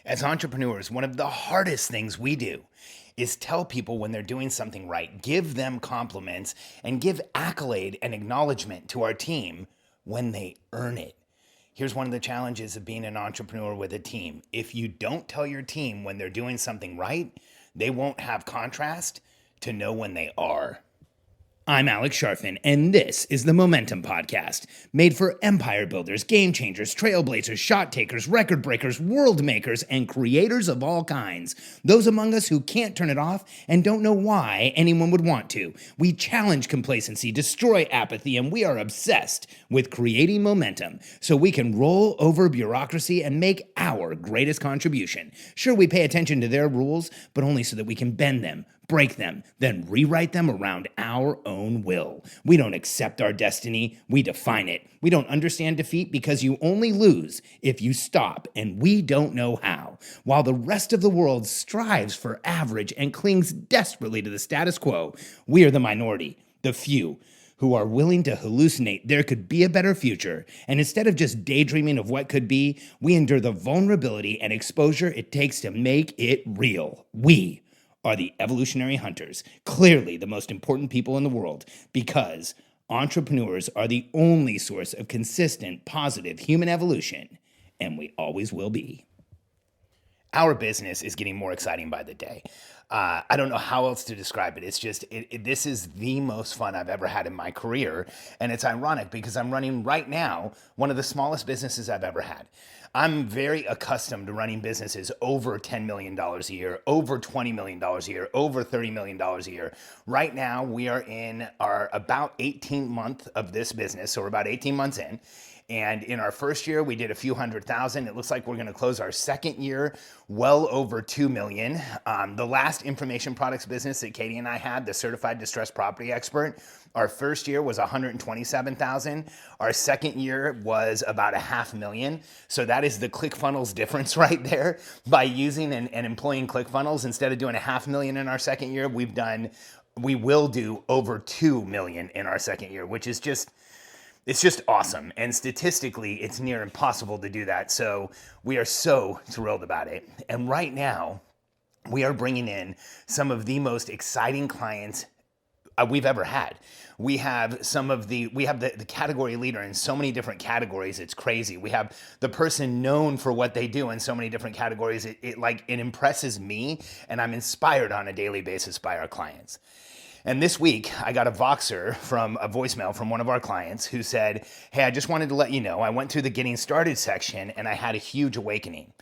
As entrepreneurs, one of the hardest things we do is tell people when they're doing something right, give them compliments, and give accolade and acknowledgement to our team when they earn it. Here's one of the challenges of being an entrepreneur with a team. If you don't tell your team when they're doing something right, they won't have contrast to know when they are. I'm Alex Sharfin, and this is the Momentum Podcast, made for empire builders, game changers, trailblazers, shot takers, record breakers, world makers, and creators of all kinds. Those among us who can't turn it off and don't know why anyone would want to. We challenge complacency, destroy apathy, and we are obsessed with creating momentum so we can roll over bureaucracy and make our greatest contribution. Sure, we pay attention to their rules, but only so that we can bend them, break them, then rewrite them around our own will. We don't accept our destiny, we define it. We don't understand defeat because you only lose if you stop, and we don't know how. While the rest of the world strives for average and clings desperately to the status quo, we are the minority, the few, who are willing to hallucinate there could be a better future, and instead of just daydreaming of what could be, we endure the vulnerability and exposure it takes to make it real. We are the evolutionary hunters, clearly the most important people in the world, because entrepreneurs are the only source of consistent, positive human evolution, and we always will be. Our business is getting more exciting by the day. I don't know how else to describe it. It's just, this is the most fun I've ever had in my career. And it's ironic because I'm running right now one of the smallest businesses I've ever had. I'm very accustomed to running businesses over $10 million a year, over $20 million a year, over $30 million a year. Right now, we are in our about 18th month of this business. So we're about 18 months in. And in our first year, we did a few $100,000. It looks like we're going to close our second year well over $2 million. The last information products business that Katie and I had, the certified distressed property expert, our first year was $127,000. Our second year was about $500,000. So that is the ClickFunnels difference right there. By using and employing ClickFunnels, instead of doing $500,000 in our second year, we will do over $2 million in our second year, which is it's just awesome. And statistically, it's near impossible to do that. So we are so thrilled about it. And right now, we are bringing in some of the most exciting clients we've ever had. We have the category leader in so many different categories. It's crazy. We have the person known for what they do in so many different categories. It impresses me, and I'm inspired on a daily basis by our clients. And this week, I got a voicemail from one of our clients who said, "Hey, I just wanted to let you know, I went through the getting started section and I had a huge awakening."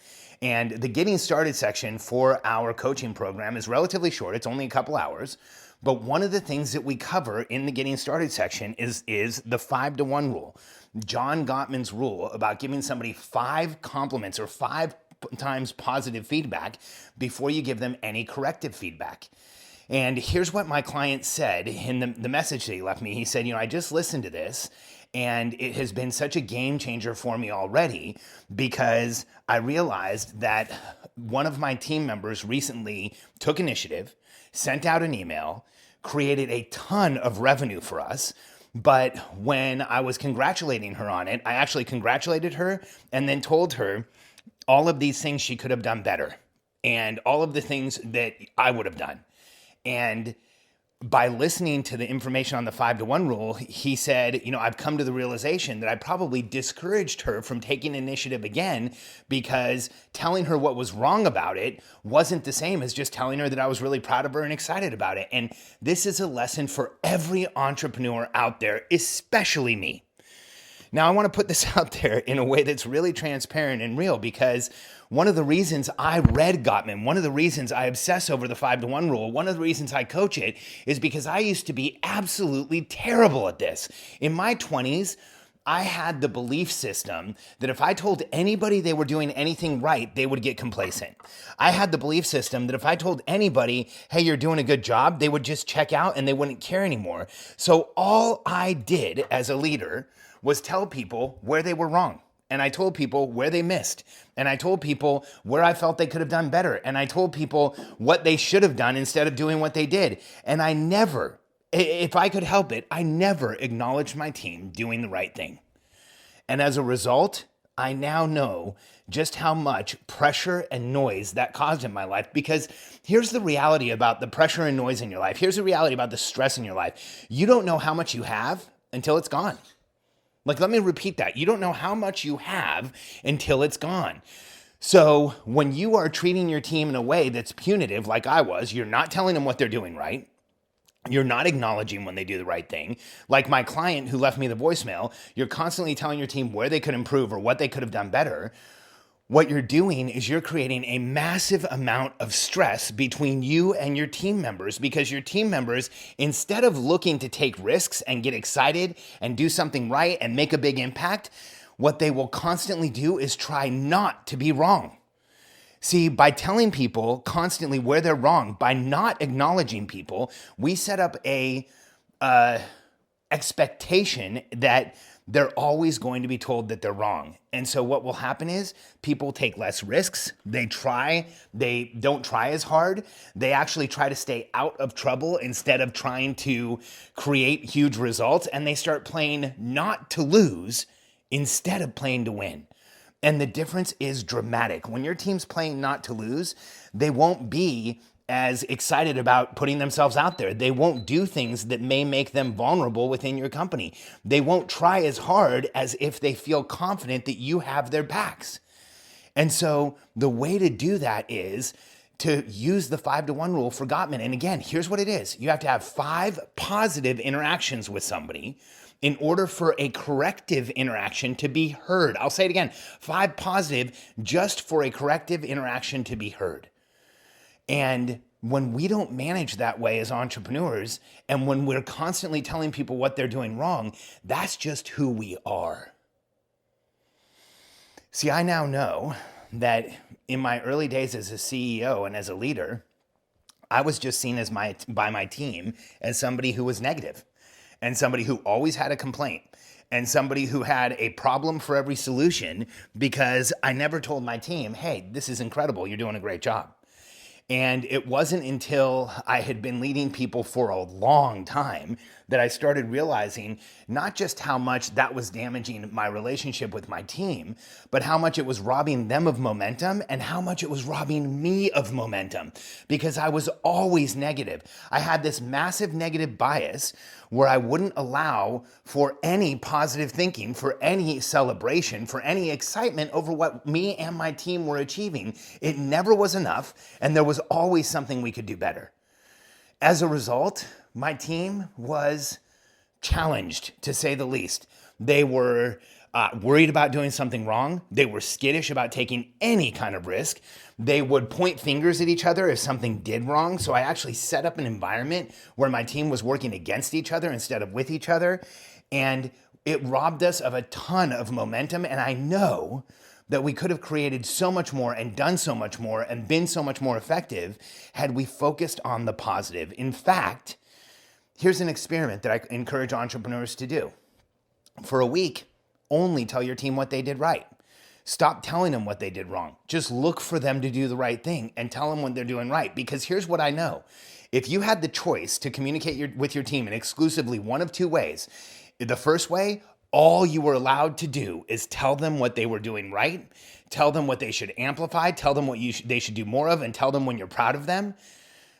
And the getting started section for our coaching program is relatively short. It's only a couple hours. But one of the things that we cover in the getting started section is the 5-to-1 rule. John Gottman's rule about giving somebody 5 compliments or 5 times positive feedback before you give them any corrective feedback. And here's what my client said in the message that he left me. He said, I just listened to this, and it has been such a game changer for me already because I realized that one of my team members recently took initiative, sent out an email, created a ton of revenue for us. But when I was congratulating her on it, I actually congratulated her and then told her all of these things she could have done better and all of the things that I would have done. And by listening to the information on the 5-to-1 rule, he said, I've come to the realization that I probably discouraged her from taking initiative again because telling her what was wrong about it wasn't the same as just telling her that I was really proud of her and excited about it. And this is a lesson for every entrepreneur out there, especially me. Now, I want to put this out there in a way that's really transparent and real because one of the reasons I read Gottman, one of the reasons I obsess over the 5-to-1 rule, one of the reasons I coach it is because I used to be absolutely terrible at this. In my 20s, I had the belief system that if I told anybody they were doing anything right, they would get complacent. I had the belief system that if I told anybody, hey, you're doing a good job, they would just check out and they wouldn't care anymore. So all I did as a leader was tell people where they were wrong. And I told people where they missed. And I told people where I felt they could have done better. And I told people what they should have done instead of doing what they did. And I never, if I could help it, I never acknowledged my team doing the right thing. And as a result, I now know just how much pressure and noise that caused in my life. Because here's the reality about the pressure and noise in your life. Here's the reality about the stress in your life. You don't know how much you have until it's gone. Like, let me repeat that. You don't know how much you have until it's gone. So when you are treating your team in a way that's punitive, like I was, you're not telling them what they're doing right. You're not acknowledging when they do the right thing. Like my client who left me the voicemail, you're constantly telling your team where they could improve or what they could have done better. What you're doing is you're creating a massive amount of stress between you and your team members, because your team members, instead of looking to take risks and get excited and do something right and make a big impact, what they will constantly do is try not to be wrong. See, by telling people constantly where they're wrong, by not acknowledging people, we set up a expectation that they're always going to be told that they're wrong. And so what will happen is people take less risks. They don't try as hard. They actually try to stay out of trouble instead of trying to create huge results. And they start playing not to lose instead of playing to win. And the difference is dramatic. When your team's playing not to lose, they won't be as excited about putting themselves out there. They won't do things that may make them vulnerable within your company. They won't try as hard as if they feel confident that you have their backs. And so the way to do that is to use the 5-to-1 rule for Gottman. And again, here's what it is. You have to have 5 positive interactions with somebody in order for a corrective interaction to be heard. I'll say it again, 5 positive just for a corrective interaction to be heard. And when we don't manage that way as entrepreneurs, and when we're constantly telling people what they're doing wrong, that's just who we are. See, I now know that in my early days as a CEO and as a leader, I was just seen as by my team as somebody who was negative, and somebody who always had a complaint, and somebody who had a problem for every solution, because I never told my team, hey, this is incredible, you're doing a great job. And it wasn't until I had been leading people for a long time that I started realizing not just how much that was damaging my relationship with my team, but how much it was robbing them of momentum and how much it was robbing me of momentum, because I was always negative. I had this massive negative bias where I wouldn't allow for any positive thinking, for any celebration, for any excitement over what me and my team were achieving. It never was enough, and there was always something we could do better. As a result, my team was challenged, to say the least. They were worried about doing something wrong. They were skittish about taking any kind of risk. They would point fingers at each other if something did wrong. So I actually set up an environment where my team was working against each other instead of with each other. And it robbed us of a ton of momentum. And I know that we could have created so much more and done so much more and been so much more effective had we focused on the positive. In fact, here's an experiment that I encourage entrepreneurs to do. For a week, only tell your team what they did right. Stop telling them what they did wrong. Just look for them to do the right thing and tell them what they're doing right. Because here's what I know. If you had the choice to communicate with your team in exclusively one of 2 ways, the first way, all you were allowed to do is tell them what they were doing right, tell them what they should amplify, tell them what they should do more of, and tell them when you're proud of them.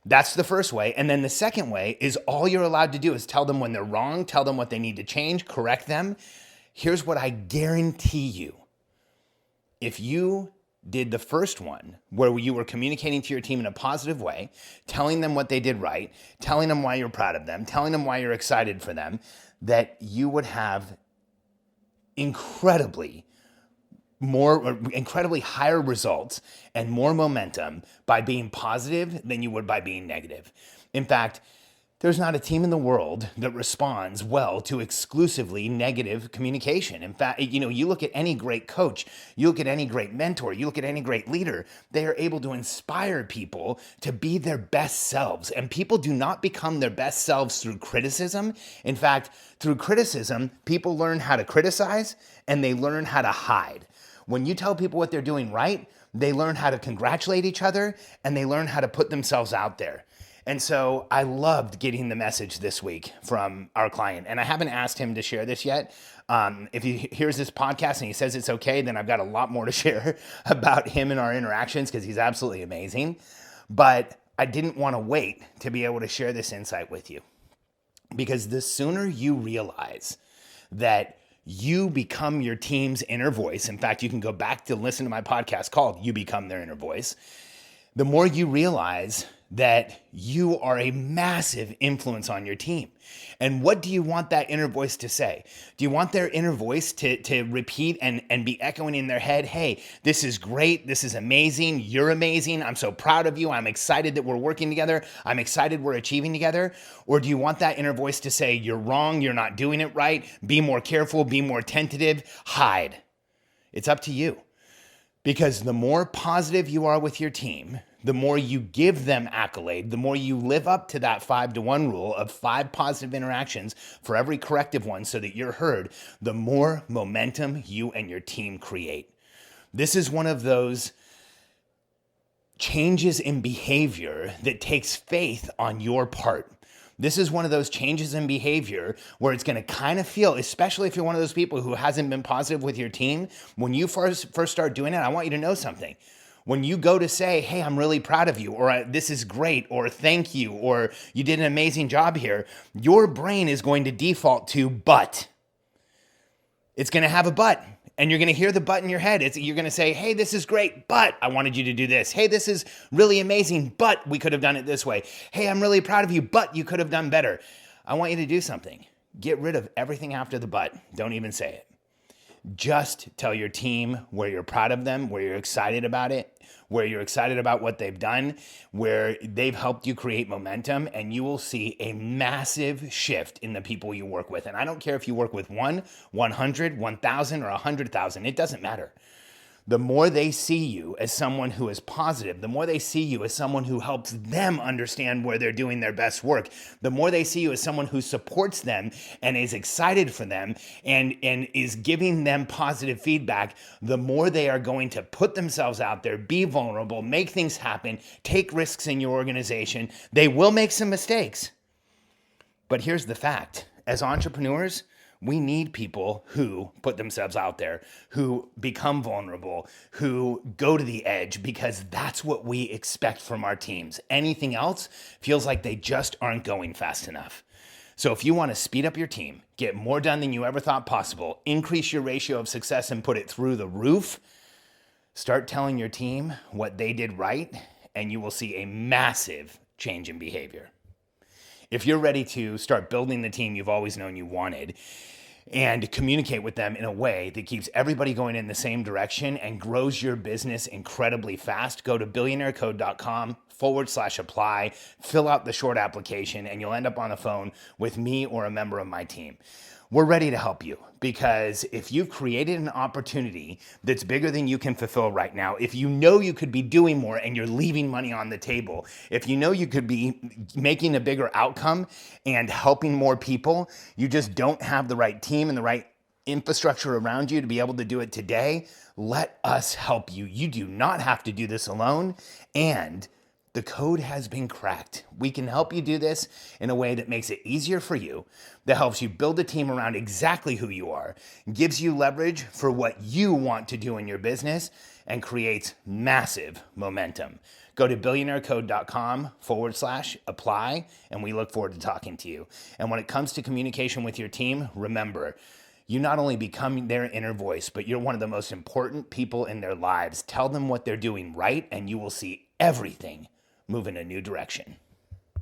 That's the first way. And then the second way is all you're allowed to do is tell them when they're wrong, tell them what they need to change, correct them. Here's what I guarantee you. If you did the first one, where you were communicating to your team in a positive way, telling them what they did right, telling them why you're proud of them, telling them why you're excited for them, that you would have incredibly higher results and more momentum by being positive than you would by being negative. In fact, there's not a team in the world that responds well to exclusively negative communication. In fact, you look at any great coach, you look at any great mentor, you look at any great leader, they are able to inspire people to be their best selves. And people do not become their best selves through criticism. In fact, through criticism, people learn how to criticize and they learn how to hide. When you tell people what they're doing right, they learn how to congratulate each other and they learn how to put themselves out there. And so I loved getting the message this week from our client. And I haven't asked him to share this yet. If he hears this podcast and he says it's okay, then I've got a lot more to share about him and our interactions because he's absolutely amazing. But I didn't want to wait to be able to share this insight with you. Because the sooner you realize that you become your team's inner voice, in fact, you can go back to listen to my podcast called You Become Their Inner Voice, the more you realize that you are a massive influence on your team. And what do you want that inner voice to say? Do you want their inner voice to repeat and be echoing in their head, hey, this is great, this is amazing, you're amazing, I'm so proud of you, I'm excited that we're working together, I'm excited we're achieving together? Or do you want that inner voice to say, you're wrong, you're not doing it right, be more careful, be more tentative, hide? It's up to you. Because the more positive you are with your team, the more you give them accolade, the more you live up to that 5-to-1 rule of 5 positive interactions for every corrective one so that you're heard, the more momentum you and your team create. This is one of those changes in behavior that takes faith on your part. This is one of those changes in behavior where it's going to kind of feel, especially if you're one of those people who hasn't been positive with your team, when you first start doing it, I want you to know something. When you go to say, hey, I'm really proud of you, or this is great, or thank you, or you did an amazing job here, your brain is going to default to but. It's going to have a but. And you're going to hear the but in your head. You're going to say, hey, this is great, but I wanted you to do this. Hey, this is really amazing, but we could have done it this way. Hey, I'm really proud of you, but you could have done better. I want you to do something. Get rid of everything after the but. Don't even say it. Just tell your team where you're proud of them, where you're excited about it, where you're excited about what they've done, where they've helped you create momentum, and you will see a massive shift in the people you work with. And I don't care if you work with 1, 100, 1,000, or 100,000. It doesn't matter. The more they see you as someone who is positive, the more they see you as someone who helps them understand where they're doing their best work, the more they see you as someone who supports them and is excited for them and is giving them positive feedback, the more they are going to put themselves out there, be vulnerable, make things happen, take risks in your organization. They will make some mistakes. But here's the fact. As entrepreneurs, we need people who put themselves out there, who become vulnerable, who go to the edge, because that's what we expect from our teams. Anything else feels like they just aren't going fast enough. So if you want to speed up your team, get more done than you ever thought possible, increase your ratio of success and put it through the roof, start telling your team what they did right, and you will see a massive change in behavior. If you're ready to start building the team you've always known you wanted and communicate with them in a way that keeps everybody going in the same direction and grows your business incredibly fast, go to billionairecode.com/apply, fill out the short application, and you'll end up on the phone with me or a member of my team. We're ready to help you because if you've created an opportunity that's bigger than you can fulfill right now, if you know you could be doing more and you're leaving money on the table, if you know you could be making a bigger outcome and helping more people, you just don't have the right team and the right infrastructure around you to be able to do it today, let us help you. You do not have to do this alone, and the code has been cracked. We can help you do this in a way that makes it easier for you, that helps you build a team around exactly who you are, gives you leverage for what you want to do in your business, and creates massive momentum. Go to billionairecode.com/apply, and we look forward to talking to you. And when it comes to communication with your team, remember, you not only become their inner voice, but you're one of the most important people in their lives. Tell them what they're doing right, and you will see everything move in a new direction.